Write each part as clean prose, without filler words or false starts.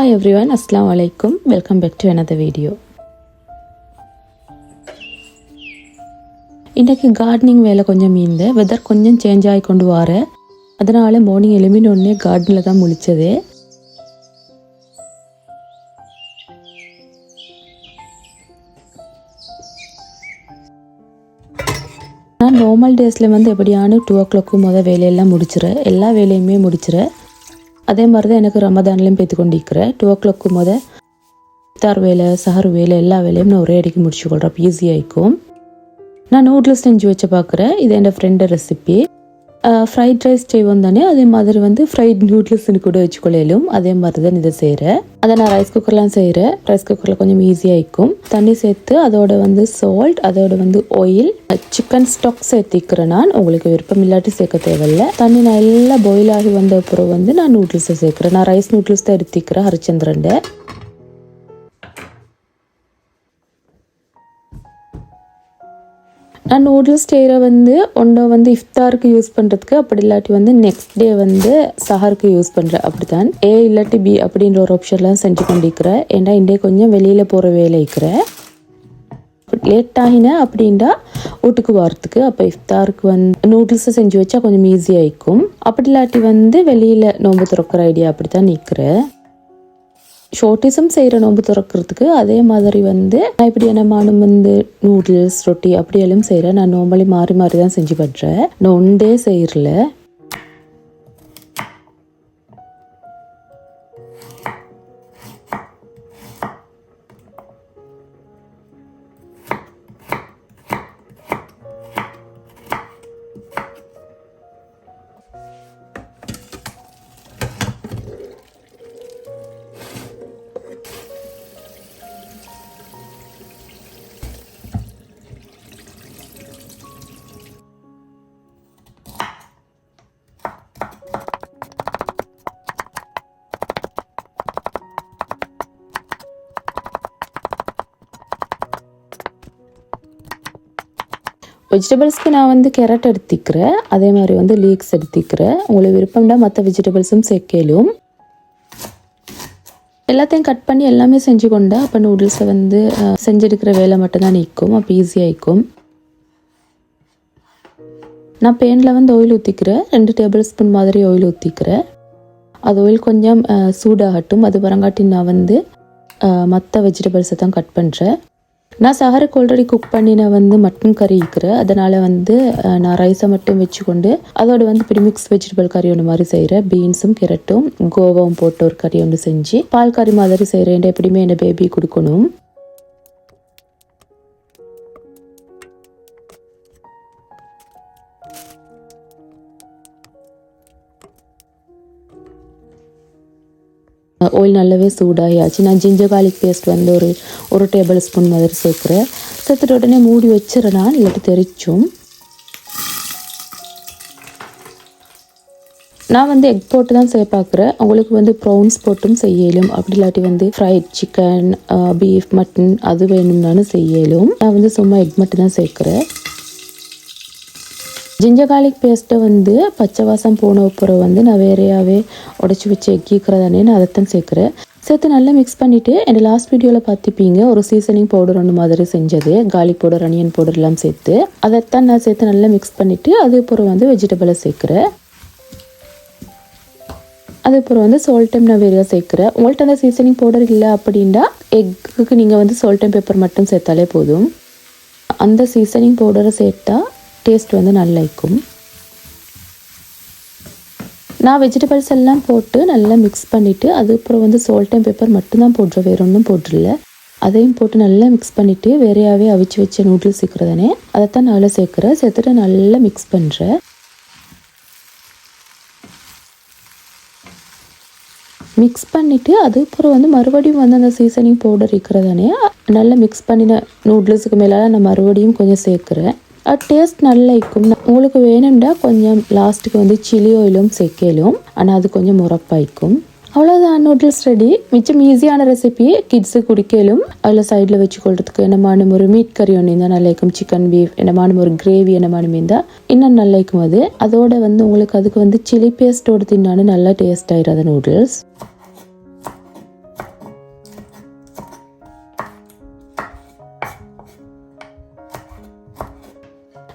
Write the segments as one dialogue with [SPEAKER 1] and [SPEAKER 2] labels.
[SPEAKER 1] Hi everyone, Assalamu alaikum. Welcome back to another video. இன்றைக்கு gardening வேலை கொஞ்சம் மீந்த weather கொஞ்சம் சேஞ்ச் ஆகி கொண்டு வர அதனால மார்னிங் எழுமினோடனே கார்டனில் தான் முழிச்சது. நான் நார்மல் டேஸில் எப்படியான 2 o'clock வேலையெல்லாம் முடிச்சிடுறேன், எல்லா வேலையுமே முடிச்சிடுறேன். அதே மாதிரி தான் எனக்கு ரமதான்லேயும் பேத்து கொண்டிருக்கிறேன். 2 o'clock இஃப்தார் வேலை சஹர் வேலை எல்லா வேலையும் நான் ஒரே அடிக்கு முடிச்சு கொள்கிறேன், அப்போ ஈஸியாக இருக்கும். நான் நூடுல்ஸ் செஞ்சு வச்சு பார்க்குறேன். இது என் ஃப்ரெண்டு ரெசிபி. ஃப்ரைட் ரைஸ் செய்வோம் தானே, அதே மாதிரி ஃப்ரைட் நூடுல்ஸ்னு கூட வச்சுக்கொள்ளும். அதே மாதிரி தான் இதை செய்கிறேன். அதை நான் ரைஸ் குக்கர்லாம் செய்கிறேன். ரைஸ் குக்கரில் கொஞ்சம் ஈஸியாக இருக்கும். தண்ணி சேர்த்து அதோட சால்ட், அதோட ஆயில், சிக்கன் ஸ்டாக் சேர்த்திக்கிறேன். நான் உங்களுக்கு விருப்பம் இல்லாட்டி சேர்க்க தேவையில்லை. தண்ணி நல்லா பாயில் ஆகி வந்த அப்புறம் நான் நூடுல்ஸை சேர்க்குறேன். நான் ரைஸ் நூடுல்ஸ் தான் எடுத்துக்கிறேன், ஹரிச்சந்திரன். நான் நூடுல்ஸ் செய்கிற ஒன்றை இஃப்தாருக்கு யூஸ் பண்ணுறதுக்கு, அப்படி இல்லாட்டி நெக்ஸ்ட் டே சஹருக்கு யூஸ் பண்ணுறேன். அப்படி தான் ஏ இல்லாட்டி பி அப்படின்ற ஒரு ஆப்ஷன்லாம் செஞ்சு கொண்டிருக்கிறேன். ஏன்னா இன்றைய கொஞ்சம் வெளியில் போகிற வேலை இருக்கிறேன். லேட் ஆகினேன் அப்படின்டா வீட்டுக்கு வரத்துக்கு, அப்போ இஃப்தாருக்கு நூடுல்ஸை செஞ்சு வச்சா கொஞ்சம் ஈஸியாக இருக்கும். அப்படி இல்லாட்டி வெளியில் நோம்பு திறக்கிற ஐடியா அப்படி தான் நிற்கிறேன். ஷோர்ட்டிஸும் செய்கிற நோம்பு திறக்கிறதுக்கு. அதே மாதிரி நான் இப்படி என்னமானும் நூடுல்ஸ் ரொட்டி அப்படியெல்லாம் செய்கிறேன். நான் நார்மலி மாறி மாறி தான் செஞ்சு படுறேன். நான் ஒன்றே செய்யறல. வெஜிடபிள்ஸ்க்கு நான் கேரட் எடுத்துக்கிறேன். அதே மாதிரி லீக்ஸ் எடுத்துக்கிறேன். உங்களுக்கு விருப்பம்னா மற்ற வெஜிடபிள்ஸும் சேர்க்கலும். எல்லாத்தையும் கட் பண்ணி எல்லாமே செஞ்சு கொண்டா அப்போ நூடுல்ஸை செஞ்செடுக்கிற வேலை மட்டும்தான் நிற்கும், அப்போ ஈஸியாக இருக்கும். நான் பேனில் ஆயில் ஊற்றிக்கிறேன். 2 டேபிள் ஸ்பூன் மாதிரி ஆயில் ஊற்றிக்கிறேன். அது ஆயில் கொஞ்சம் சூடாகட்டும். அது வரங்காட்டி நான் மற்ற வெஜிடபிள்ஸை தான் கட் பண்ணுறேன். நான் சஹருக்கு ஆல்ரெடி குக் பண்ணி நான் மட்டன் கறி இருக்கிறேன். அதனால் நான் ரைஸை மட்டும் வச்சுக்கொண்டு அதோட ப்ரீமிக்ஸ் வெஜிடபிள் கறி ஒன்று மாதிரி செய்கிறேன். பீன்ஸும் கேரட்டும் கோவாவும் போட்டு ஒரு கறி ஒன்று செஞ்சு பால் கறி மாதிரி செய்கிறேன். எப்படியுமே என்ன பேபி கொடுக்கணும். ஆயில் நல்லாவே சூடாகியாச்சு. நான் ஜிஞ்சர் கார்லிக் பேஸ்ட் ஒரு டேபிள் ஸ்பூன் மாதிரி சேர்க்குறேன். சேர்த்துட்டு உடனே மூடி வச்சிடறேன், இல்லாட்டி தெரிச்சும். நான் எக் போட்டு தான் சேர்ப்பாக்குறேன். உங்களுக்கு ப்ரௌன்ஸ் போட்டும் செய்யலும். அப்படி இல்லாட்டி ஃப்ரைட் சிக்கன், பீஃப், மட்டன் அது வேணும்னாலும் செய்யலும். நான் சும்மா எக் மட்டும் தான் சேர்க்குறேன். ஜிஞ்சர் கார்லிக் பேஸ்ட்டை பச்சை வாசம் போன அப்புறம் நான் வேறையாகவே உடச்சி வச்சு எக்கிக்கிறதானே நான் அதைத்தான் சேர்க்குறேன். சேர்த்து நல்லா மிக்ஸ் பண்ணிவிட்டு என் லாஸ்ட் வீடியோவில் பார்த்துப்பீங்க ஒரு சீசனிங் பவுடர் ஒன்று மாதிரி செஞ்சது. கார்லிக் பவுடர், அனியன் பவுடர் எல்லாம் சேர்த்து அதைத்தான் நான் சேர்த்து நல்லா மிக்ஸ் பண்ணிவிட்டு அதுக்கப்புறம் வெஜிடபிளை சேர்க்குறேன். அதுக்கப்புறம் சால்ட்டைம் நான் வேறையாக சேர்க்குறேன். உங்கள்கிட்ட அந்த சீசனிங் பவுடர் இல்லை அப்படின்னா எக்குக்கு நீங்கள் சால்ட் அண்ட் பெப்பர் மட்டும் சேர்த்தாலே போதும். அந்த சீசனிங் பவுடரை சேர்த்தா டேஸ்ட் நல்லா இருக்கும். நான் வெஜிடபிள்ஸ் எல்லாம் போட்டு நல்லா மிக்ஸ் பண்ணிவிட்டு அதுக்கப்புறம் சால்ட் அண்ட் பெப்பர் மட்டும்தான் போடுறேன், வேறு ஒன்றும் போட்டுடல. அதையும் போட்டு நல்லா மிக்ஸ் பண்ணிவிட்டு வேறையாகவே அவிச்சு வச்ச நூடுல்ஸ் சேர்க்குறதானே அதைத்தான் நல்லா சேர்க்குறேன். சேர்த்துட்டு நல்லா மிக்ஸ் பண்ணுறேன். மிக்ஸ் பண்ணிவிட்டு அதுக்கப்புறம் மறுபடியும் அந்த சீசனிங் பவுடர் இருக்கிறதானே நல்லா மிக்ஸ் பண்ணின நூடுல்ஸுக்கு மேலே நான் மறுபடியும் கொஞ்சம் சேர்க்குறேன். டேஸ்ட் நல்லா இருக்கும். உங்களுக்கு வேணும்னா கொஞ்சம் லாஸ்ட்டுக்கு சில்லி ஆயிலும் சேர்க்கலும், ஆனால் அது கொஞ்சம் முறப்பாய்க்கும். அவ்வளோதான், நூடுல்ஸ் ரெடி. மிச்சம் ஈஸியான ரெசிபி, கிட்ஸு குடிக்கலும். அதில் சைடில் வச்சுக்கொள்றதுக்கு என்னமான ஒரு மீட் கறி ஒன்று இருந்தால் நல்லா இருக்கும். சிக்கன், பீஃப் என்னமான ஒரு கிரேவி என்னமான இருந்தால் இன்னும் நல்லா இருக்கும். அதோட உங்களுக்கு அதுக்கு சில்லி பேஸ்ட்டோடு தின்னாலும் நல்லா டேஸ்ட் ஆயிடும் அந்த நூடுல்ஸ்.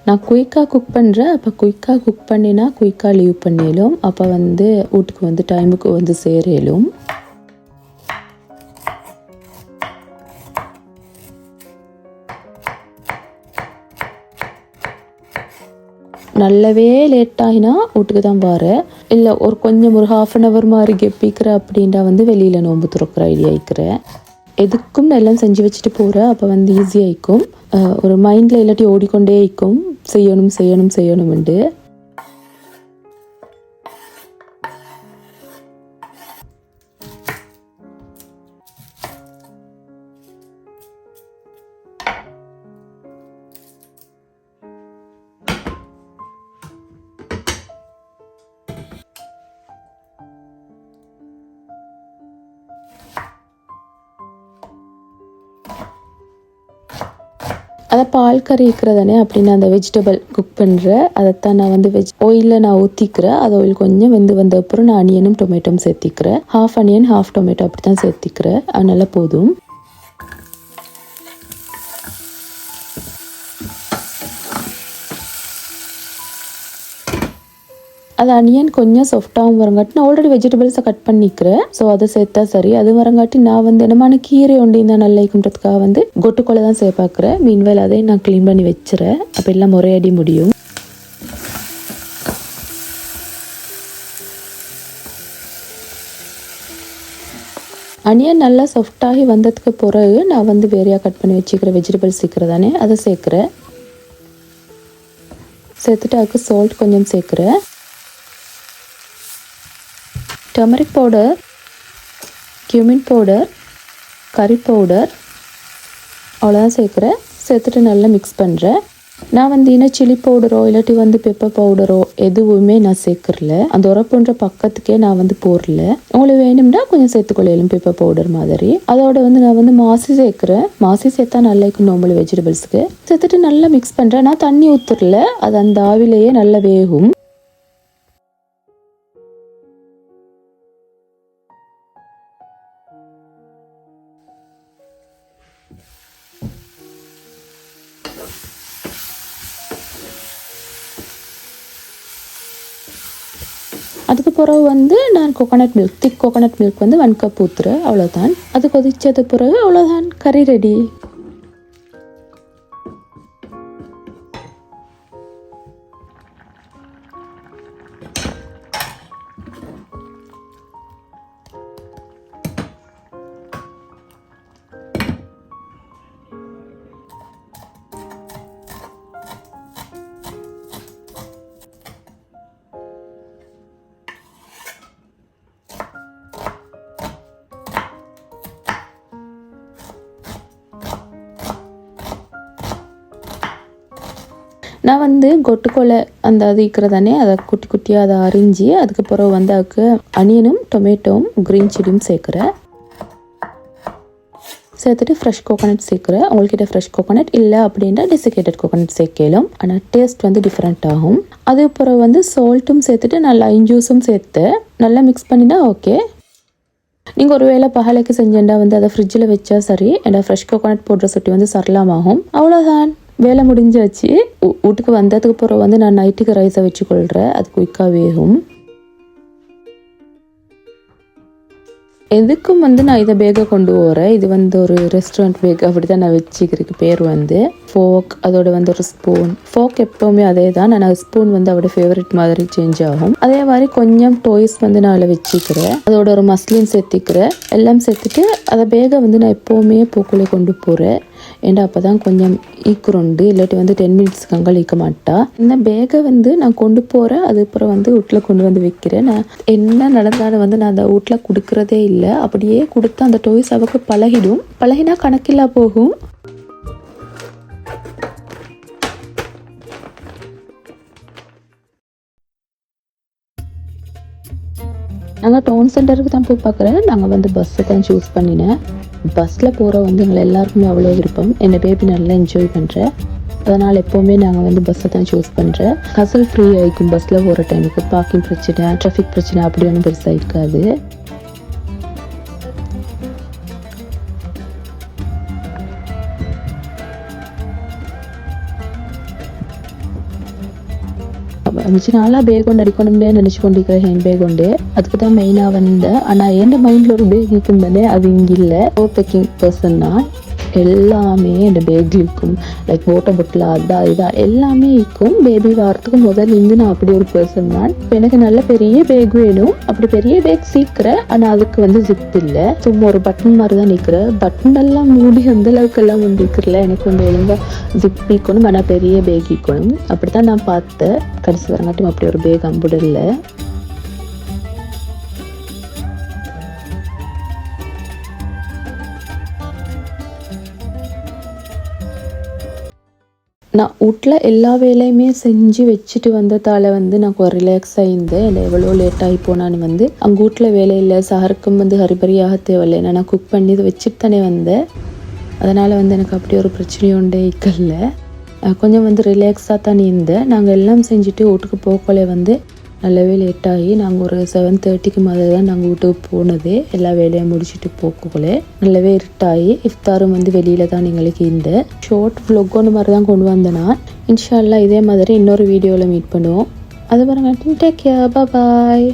[SPEAKER 1] நான் குயிக்காக குக் பண்ணுறேன். அப்போ குயிக்காக குக் பண்ணினா குயிக்காக லீவ் பண்ணிடலும். அப்போ வந்து வீட்டுக்கு வந்து டைமுக்கு வந்து சேரலும். நல்லாவே லேட் ஆகினா வீட்டுக்கு தான் வரேன். இல்லை ஒரு ½ அன் ஹவர் மாதிரி கெப்பிக்கிறேன் அப்படின்டா வந்து வெளியில் நோன்பு துறக்கிற ஐடியா ஆயிக்கிறேன். எதுக்கும் எல்லாம் செஞ்சு வச்சுட்டு போகிறேன். அப்போ வந்து ஈஸியாகிக்கும். ஒரு மைண்டில் இல்லாட்டி ஓடிக்கொண்டே இருக்கும் செய்யணும் செய்யணும் செய்யணும்ண்டு. அதை பால் கறி இருக்கிறதானே அப்படின்னு அந்த வெஜிடபிள் குக் பண்ணுறேன். அதைத்தான் நான் வந்து ஆயிலில் நான் ஊற்றிக்கிறேன். அது ஆயில் கொஞ்சம் வந்த அப்புறம் நான் அனியனும் டொமேட்டோவும் சேர்த்திக்கிறேன். ½ அனியன் ½ டொமேட்டோ அப்படி தான் சேர்த்திக்கிறேன். அதனால போதும். அது அனியன் கொஞ்சம் சாஃப்டாகவும் வரங்காட்டி நான் ஆல்ரெடி வெஜிடபிள்ஸை கட் பண்ணிக்கிறேன். ஸோ அதை சேர்த்தா சரி. அது வரங்காட்டி நான் வந்து என்னமான கீரை ஒண்டி தான் நல்லா இருக்குன்றதுக்காக வந்து கொட்டுக்கொலை தான் சேர்ப்பாக்குறேன். மீன்வேல் அதையும் நான் க்ளீன் பண்ணி வச்சுறேன். அப்போ எல்லாம் முறையடி முடியும். அனியன் நல்லா சாஃப்டாகி வந்ததுக்கு பிறகு நான் வந்து வேறையாக கட் பண்ணி வச்சுக்கிறேன் வெஜிடபிள்ஸ் சேர்க்குறதானே அதை சேர்க்குறேன். சேர்த்துட்டு அதுக்கு சால்ட் கொஞ்சம் சேர்க்குறேன். டர்மரிக் பவுடர், கியூமின் பவுடர், கறி பவுடர் அவ்வளோதான் சேர்க்குறேன். சேர்த்துட்டு நல்லா மிக்ஸ் பண்ணுறேன். நான் வந்து இன்னும் சில்லி பவுடரோ இல்லாட்டி வந்து பெப்பர் பவுடரோ எதுவுமே நான் சேர்க்குறல. அந்த உரப்புன்ற பக்கத்துக்கே நான் வந்து போடல. உங்களுக்கு வேணும்னா கொஞ்சம் சேர்த்துக்கொள்ளையிலும் பெப்பர் பவுடர் மாதிரி. அதோட வந்து நான் வந்து மாசி சேர்க்குறேன். மாசி சேர்த்தா நல்லா இருக்கும் நார்மல் வெஜிடபிள்ஸுக்கு. சேர்த்துட்டு நல்லா மிக்ஸ் பண்ணுறேன். நான் தண்ணி ஊற்றுறல. அது அந்த ஆவிலேயே நல்லா வேகும். அதுக்கு பிறகு வந்து நான் கோகோனட் மில்க், திக் கோகோனட் மில்க் வந்து 1 கப் ஊற்றுறேன். அவ்வளோதான். அது கொதிச்சது பிறகு அவ்வளோதான், கறி ரெடி. நான் வந்து கொட்டுக்கொலை அந்த அது இருக்கிறதானே அதை குட்டி குட்டியாக அதை அரிஞ்சு அதுக்கப்புறம் வந்து அதுக்கு அனியனும் டொமேட்டோவும் க்ரீன் சில்லியும் சேர்க்குறேன். சேர்த்துட்டு ஃப்ரெஷ் கோகோனட் சேர்க்குறேன். உங்கள்கிட்ட ஃப்ரெஷ் கோகோனட் இல்லை அப்படின்னா டெசிகேட்டட் கோகோனட் சேர்க்கலாம். ஆனால் டேஸ்ட் வந்து டிஃப்ரெண்ட் ஆகும். அதுக்கப்புறம் வந்து சால்ட்டும் சேர்த்துட்டு நல்லா ஜூஸும் சேர்த்து நல்லா மிக்ஸ் பண்ணினா ஓகே. நீங்கள் ஒரு வேளை பகலைக்கு செஞ்சேன்டா வந்து அதை ஃப்ரிட்ஜில் வச்சா சரி. ஏன்னா ஃப்ரெஷ் கோகோனட் போடுற சொட்டி வந்து சரளமாகும். அவ்வளோதான், வேலை முடிஞ்சாச்சு. வீட்டுக்கு வந்ததுக்கு அப்புறம் வந்து நான் நைட்டுக்கு ரைஸை வச்சுக்கொள்கிறேன். அது குயிக்காக வேகும். எதுக்கும் வந்து நான் இதை பேக்கை கொண்டு போகிறேன். இது வந்து ஒரு ரெஸ்டாரண்ட் பேக் அப்படி தான் நான் வச்சுக்கிறதுக்கு பேர் வந்து ஃபோக். அதோட வந்து ஒரு ஸ்பூன். ஃபோக் எப்போவுமே அதே தான். நான் ஸ்பூன் வந்து அவரோட ஃபேவரட் மாதிரி சேஞ்ச் ஆகும். அதே மாதிரி கொஞ்சம் டோய்ஸ் வந்து நான் அதில் வச்சுக்கிறேன். அதோட ஒரு மஸ்லின் சேர்த்திக்கிறேன். எல்லாம் சேர்த்துட்டு அதை பேக்கை வந்து நான் எப்போவுமே பூக்குள்ளே கொண்டு போகிறேன். ஏன்டா அப்போ தான் கொஞ்சம் ஈக்குறோண்டு. இல்லாட்டி வந்து 10 மினிட்ஸ்க்கு அங்கே ஈக்க மாட்டா. இந்த பேக்கை வந்து நான் கொண்டு போகிறேன். அதுக்கப்புறம் வந்து வீட்டில் கொண்டு வந்து வைக்கிறேன். நான் என்ன நடந்தாலும் வந்து நான் அந்த வீட்டில் கொடுக்குறதே இல்லை. அப்படியே கொடுத்தா அந்த டோய்ஸ் அவருக்கு பழகிடும். பழகினா கணக்கில்லா போகும். நாங்கள் டவுன் சென்டருக்கு தான் போய் பார்க்குறேன். நாங்கள் வந்து பஸ்ஸை தான் சூஸ் பண்ணினேன். பஸ்ஸில் போகிற வந்து எங்களை எல்லாருக்குமே அவ்வளோ விருப்பம். என்னை பேபி நல்லா என்ஜாய் பண்ணுறேன். அதனால் எப்போவுமே நாங்கள் வந்து பஸ்ஸை தான் சூஸ் பண்ணுறேன். ஹசல் ஃப்ரீ ஆகிக்கும் பஸ்ஸில் போகிற டைமுக்கு. பார்க்கிங் பிரச்சனை, டிராஃபிக் பிரச்சனை அப்படி ஒன்றும் பெருசாக இருக்காது. மிச்ச நாளாக பேக் கொண்டு அடிக்கணும்னே நினச்சி கொண்டிருக்கிறேன் ஹேண்ட் பேக் கொண்டு. அதுக்கு தான் மெயினாக வந்தேன். ஆனால் என் மைண்டில் ஒரு பேக் இருக்கும் தானே, அது இங்கே இல்லை. ஓவர் பேக்கிங் பர்சன் தான். எல்லாமே இந்த பேக்கில் இருக்கும். லைக் வாட்டர் பாட்டில் அதான் இதான் எல்லாமே இருக்கும். பேபி வாரத்துக்கு முதல்ல இருந்து நான் அப்படி ஒரு பர்சன் தான். இப்போ எனக்கு நல்ல பெரிய பேக் வேணும். அப்படி பெரிய பேக் சீக்கிரம், ஆனால் அதுக்கு வந்து ஜிப் இல்லை, சும்மா ஒரு பட்டன் மாதிரி தான் நிற்கிறேன். பட்டன் எல்லாம் மூடி அந்த அளவுக்கு எல்லாம் வந்து நிற்கிறல. எனக்கு வந்து ஒழுங்காக ஜிப் இருக்கணும், ஆனால் பெரிய பேக் இருக்கணும். அப்படி தான் நான் பார்த்தேன். கடைசி வரங்காட்டும் அப்படி ஒரு பேக் அம்புடல. நான் வீட்டில் எல்லா வேலையுமே செஞ்சு வச்சுட்டு வந்ததால் வந்து நான் கொஞ்சம் ரிலாக்ஸ் ஆகியிருந்தேன். என்னை எவ்வளோ லேட் ஆகி போனான்னு வந்து அங்கே வீட்டில் வேலை இல்லை, சஹருக்கும் வந்து ஹரிபரியாக தேவையில்லை. நான் குக் பண்ணி இதை வச்சுட்டு தானே வந்தேன். அதனால் வந்து எனக்கு அப்படி ஒரு பிரச்சனையும் உண்டே இருக்கல. கொஞ்சம் வந்து ரிலாக்ஸாக தானே இருந்தேன். நாங்கள் எல்லாம் செஞ்சுட்டு வீட்டுக்கு போகலே வந்து நல்லாவே லேட் ஆகி நாங்கள் ஒரு 7:30க்கு மாதிரி தான் நாங்கள் வீட்டுக்கு போனதே. எல்லா வேலையும் முடிச்சுட்டு போகலே நல்லாவே இருட்டாகி. இஃப்தாரும் வந்து வெளியில் தான் எங்களுக்கு இந்த ஷார்ட் vlog ஒன்று மாதிரி தான் கொண்டு வந்தேன் நான். இன்ஷா அல்லாஹ் இதே மாதிரி இன்னொரு வீடியோவில் மீட் பண்ணுவோம். அது பாருங்க. டேக் கேர், பாய்.